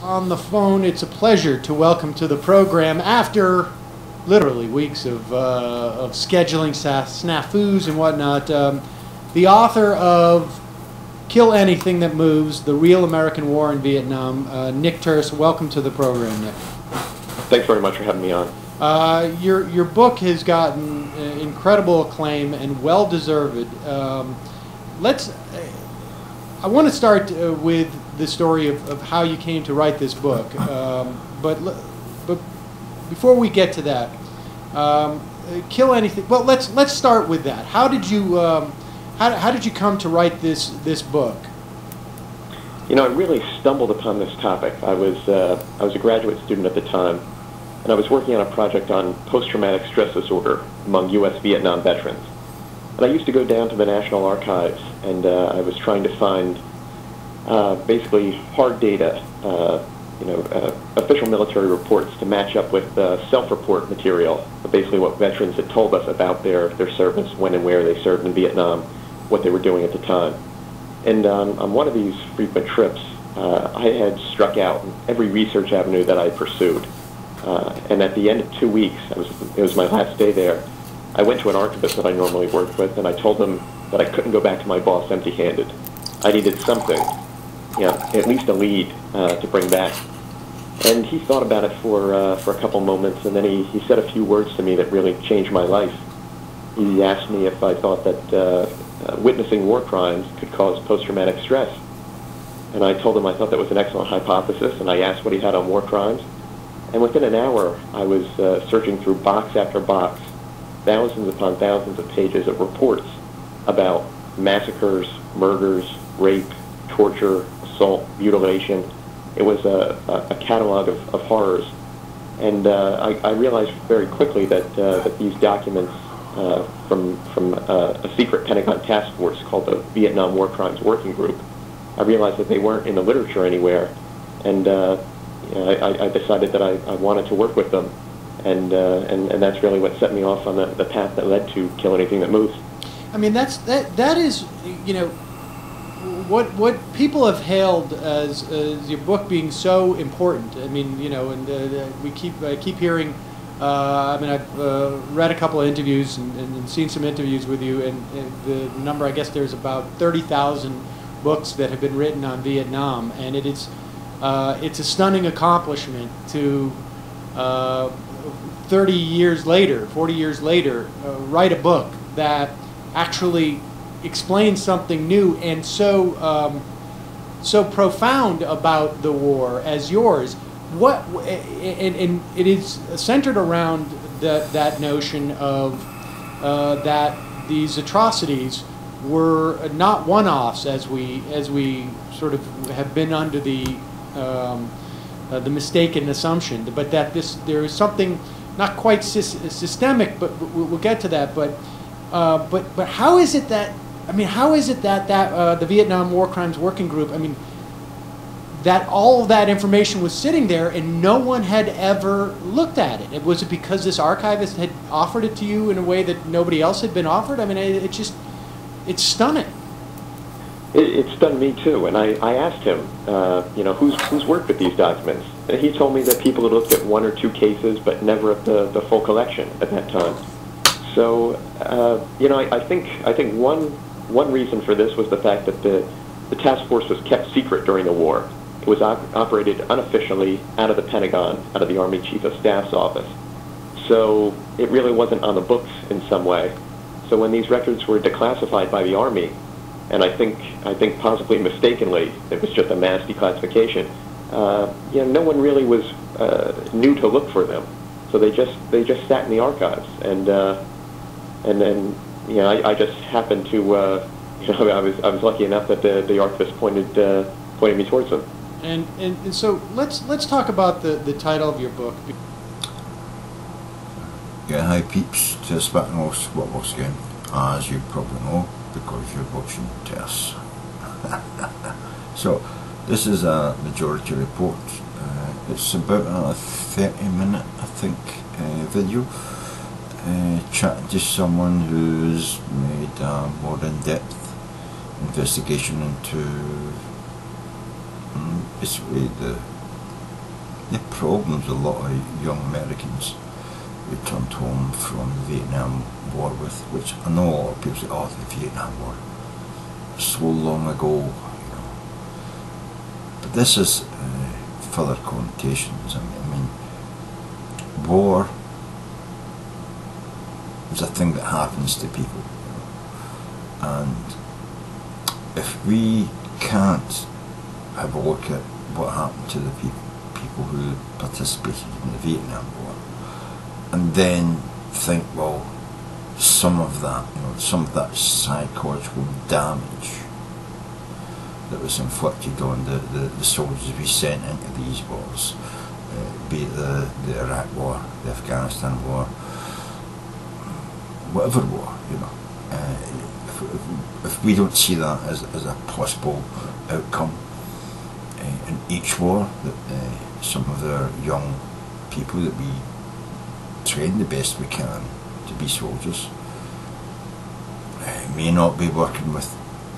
on the phone, it's a pleasure to welcome to the program, after literally weeks of scheduling snafus and whatnot, the author of Kill Anything That Moves, The Real American War in Vietnam, Nick Tersse. Welcome to the program, Nick. Thanks very much for having me on. Your book has gotten incredible acclaim and well-deserved. I want to start with the story of how you came to write this book, but before we get to that, Kill Anything. Well, let's start with that. How did you come to write this book? You know, I really stumbled upon this topic. I was a graduate student at the time, and I was working on a project on post-traumatic stress disorder among U.S. Vietnam veterans. And I used to go down to the National Archives, and I was trying to find basically hard data, official military reports to match up with self-report material, basically what veterans had told us about their service, when and where they served in Vietnam, what they were doing at the time. And on one of these frequent trips, I had struck out every research avenue that I pursued. And at the end of 2 weeks, it was my last day there, I went to an archivist that I normally worked with, and I told him that I couldn't go back to my boss empty-handed. I needed something, at least a lead to bring back. And he thought about it for a couple moments, and then he said a few words to me that really changed my life. He asked me if I thought that witnessing war crimes could cause post-traumatic stress. And I told him I thought that was an excellent hypothesis, and I asked what he had on war crimes. And within an hour, I was searching through box after box, thousands upon thousands of pages of reports about massacres, murders, rape, torture, assault, mutilation. It was a catalog of horrors. And I realized very quickly that these documents from a secret Pentagon task force called the Vietnam War Crimes Working Group, I realized that they weren't in the literature anywhere. And I decided that I wanted to work with them. And that's really what set me off on the path that led to Kill Anything That Moves. I mean, that is, what people have hailed as your book being so important. I mean, and I keep hearing. I've read a couple of interviews and seen some interviews with you, and the number, I guess there's about 30,000 books that have been written on Vietnam, and it's a stunning accomplishment to 40 years later, write a book that actually explains something new and so profound about the war as yours. And it is centered around that notion of that these atrocities were not one-offs, as we sort of have been under the mistaken assumption, but that there is something not quite systemic, but we'll get to that. But how is it that the Vietnam War Crimes Working Group, that all of that information was sitting there and no one had ever looked at it? Was it because this archivist had offered it to you in a way that nobody else had been offered? It's stunning. It stunned me too, and I asked him, who's worked with these documents? And he told me that people had looked at 1 or 2 cases, but never at the full collection at that time. So, I think one reason for this was the fact that the task force was kept secret during the war. It was operated unofficially out of the Pentagon, out of the Army Chief of Staff's office. So it really wasn't on the books in some way. So when these records were declassified by the Army, and I think possibly mistakenly, it was just a mass declassification, no one really was knew to look for them. So they just sat in the archives, and then I just happened to I was lucky enough that the archivist pointed me towards them. And so let's talk about the title of your book. Yeah, hi peeps, Tersse back and once again, as you probably know, because you're watching Tersse. So, this is a majority report. It's about a 30-minute, I think, video. Chatting to someone who's made a more in-depth investigation into basically the the problems a lot of young Americans returned home from the Vietnam War with, which I know a lot of people say, oh, the Vietnam War, so long ago, you know. But this is further connotations. I mean, war is a thing that happens to people, you know. And if we can't have a look at what happened to the people who participated in the Vietnam War, and then think, well, some of that, you know, some of that psychological damage that was inflicted on the soldiers we sent into these wars, be it the Iraq War, the Afghanistan War, whatever war, you know. If we don't see that as a possible outcome in each war, that some of our young people that we train the best we can to be soldiers may not be working with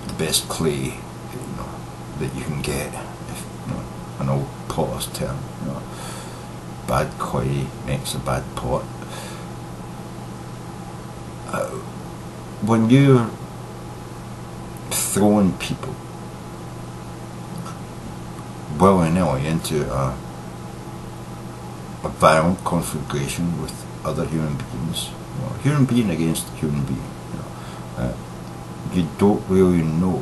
the best clay, you know, that you can get. If, you know, an old potter's term, you know, bad clay makes a bad pot. When you're throwing people willy-nilly into a violent conflagration with other human beings, you know, human being against human being, you know, you don't really know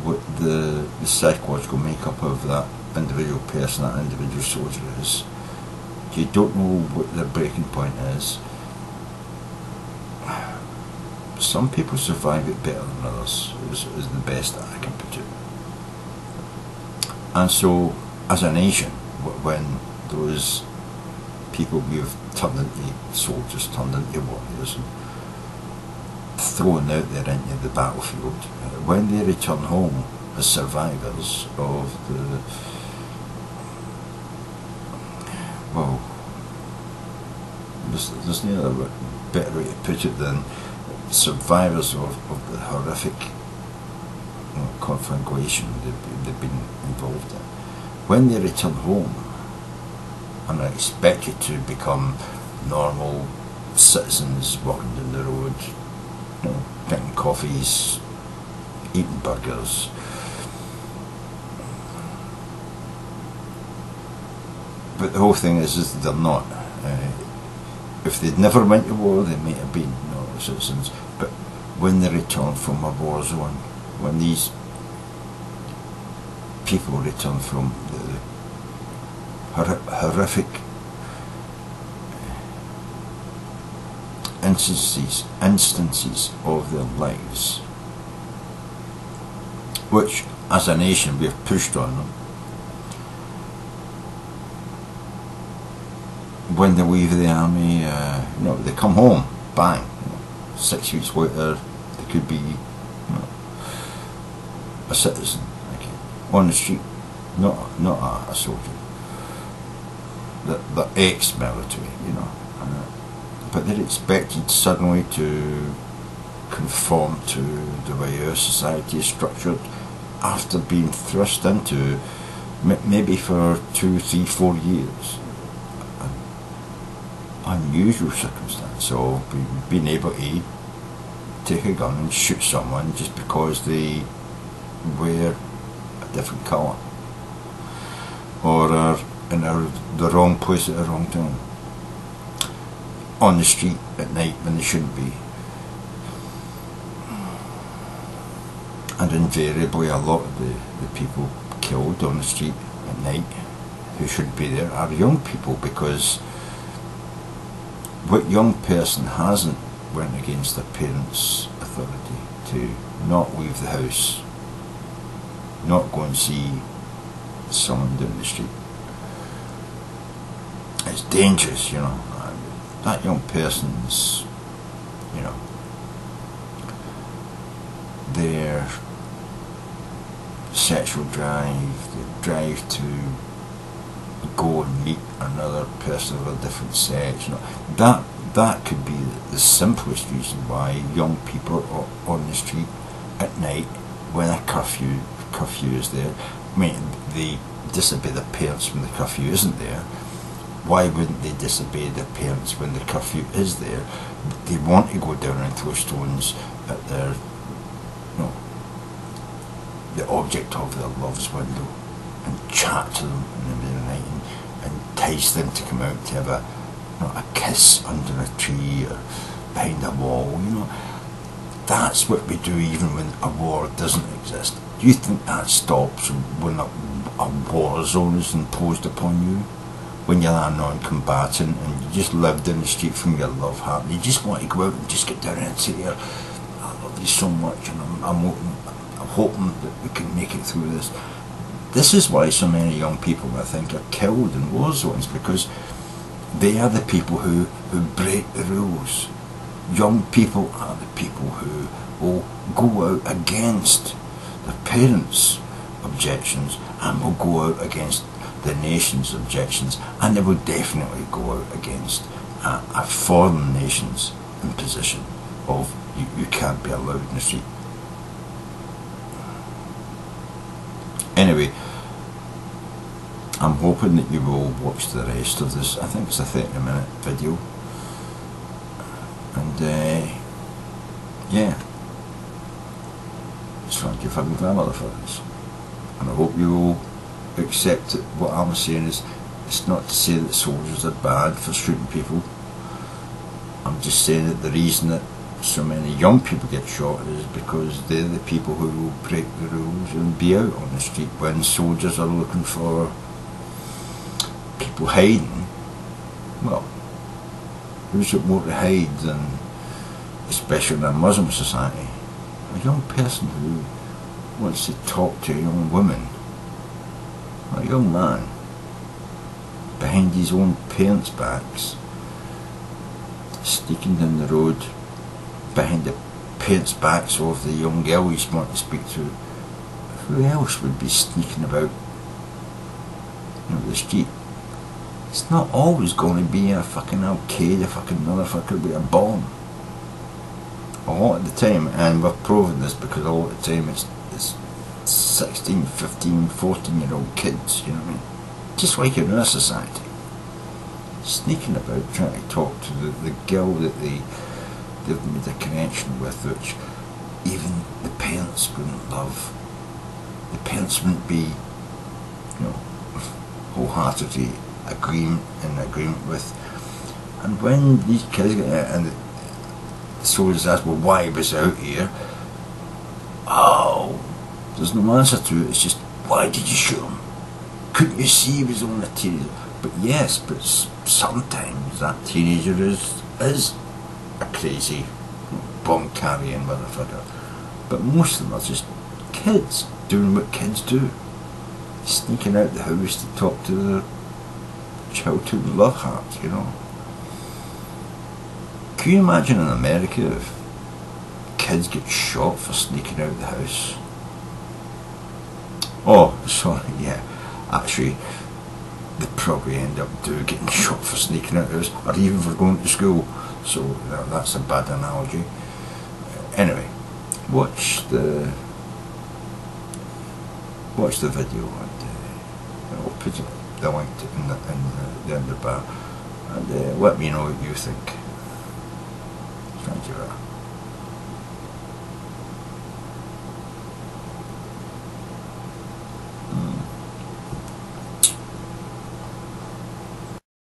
what the psychological makeup of that individual person, that individual soldier is. You don't know what their breaking point is. Some people survive it better than others, is the best that I can put it. And so, as a nation, when those people we've turned into soldiers, turned into warriors, and thrown out there into the battlefield, when they return home as survivors of the, well, there's no other better way to put it than survivors of the horrific, you know, conflagration they've been involved in. When they return home and are expected to become normal citizens walking down the road, you know, drinking coffees, eating burgers, but the whole thing is they're not. If they'd never went to war, they might have been normal citizens, but when they return from a war zone, when these people return from the horrific instances of their lives, which as a nation we have pushed on them, when they leave the army, you know, they come home, bang, you know, 6 weeks later they could be, you know, a citizen, okay, on the street, not a soldier. They're ex-military, you know, but they're expected suddenly to conform to the way our society is structured after being thrust into maybe for 2, 3, 4 years. Unusual circumstance of being able to take a gun and shoot someone just because they wear a different colour or are in the wrong place at the wrong time, on the street at night when they shouldn't be. And invariably a lot of the people killed on the street at night who shouldn't be there are young people, because what young person hasn't went against their parents' authority to not leave the house, not go and see someone down the street? It's dangerous, you know. That young person's, you know, their sexual drive, the drive to go and meet another person of a different sex, you know, that could be the simplest reason why young people are on the street at night when a curfew is there. I mean, the disobey their parents when the curfew isn't there, why wouldn't they disobey their parents when the curfew is there? They want to go down and throw stones at their, you know, the object of their love's window, and chat to them in the middle of the night, and entice them to come out to have a, you know, a kiss under a tree or behind a wall, you know. That's what we do even when a war doesn't exist. Do you think that stops when a war zone is imposed upon you? When you're a non-combatant and you just live down the street from your love heart, you just want to go out and just get down and say, I love you so much, and I'm hoping that we can make it through this. This is why so many young people, I think, are killed in war zones, because they are the people who break the rules. Young people are the people who will go out against their parents' objections, and will go out against the nation's objections, and they will definitely go out against a foreign nation's imposition of you can't be allowed in the street. Anyway, I'm hoping that you will watch the rest of this. I think it's a 30-minute video, and yeah, just thank you for my grandmother for this, and I hope you will accept that what I'm saying is, it's not to say that soldiers are bad for shooting people. I'm just saying that the reason that so many young people get shot is because they're the people who will break the rules and be out on the street when soldiers are looking for people hiding. Well, who's got more to hide than, especially in a Muslim society, a young person who wants to talk to a young woman, a young man, behind his own parents' backs, sneaking down the road behind the parents' backs of the young girl he's wanting to speak to. Who else would be sneaking about, you know, the street? It's not always going to be a fucking Al-Qaeda fucking motherfucker with a bomb. A lot of the time, and we've proven this because a lot of the time it's 16, 15, 14-year-old kids, you know what I mean? Just like in our society. Sneaking about, trying to talk to the girl that they've made a connection with, which even the parents wouldn't love. The parents wouldn't be, you know, wholeheartedly in agreement with. And when these kids get out and the soldiers ask, well, why was out here? Oh, there's no answer to it. It's just, why did you shoot him? Couldn't you see he was on a teenager? But yes, but sometimes that teenager is a crazy bomb carrying motherfucker. But most of them are just kids doing what kids do, sneaking out the house to talk to their childhood love heart, you know. Can you imagine in America if kids get shot for sneaking out the house? Oh, sorry, yeah, actually, they probably end up getting shot for sneaking out the house, or even for going to school. So that's a bad analogy. Anyway, watch the video, and I'll put the link in the end bar, and let me know what you think. Thank you.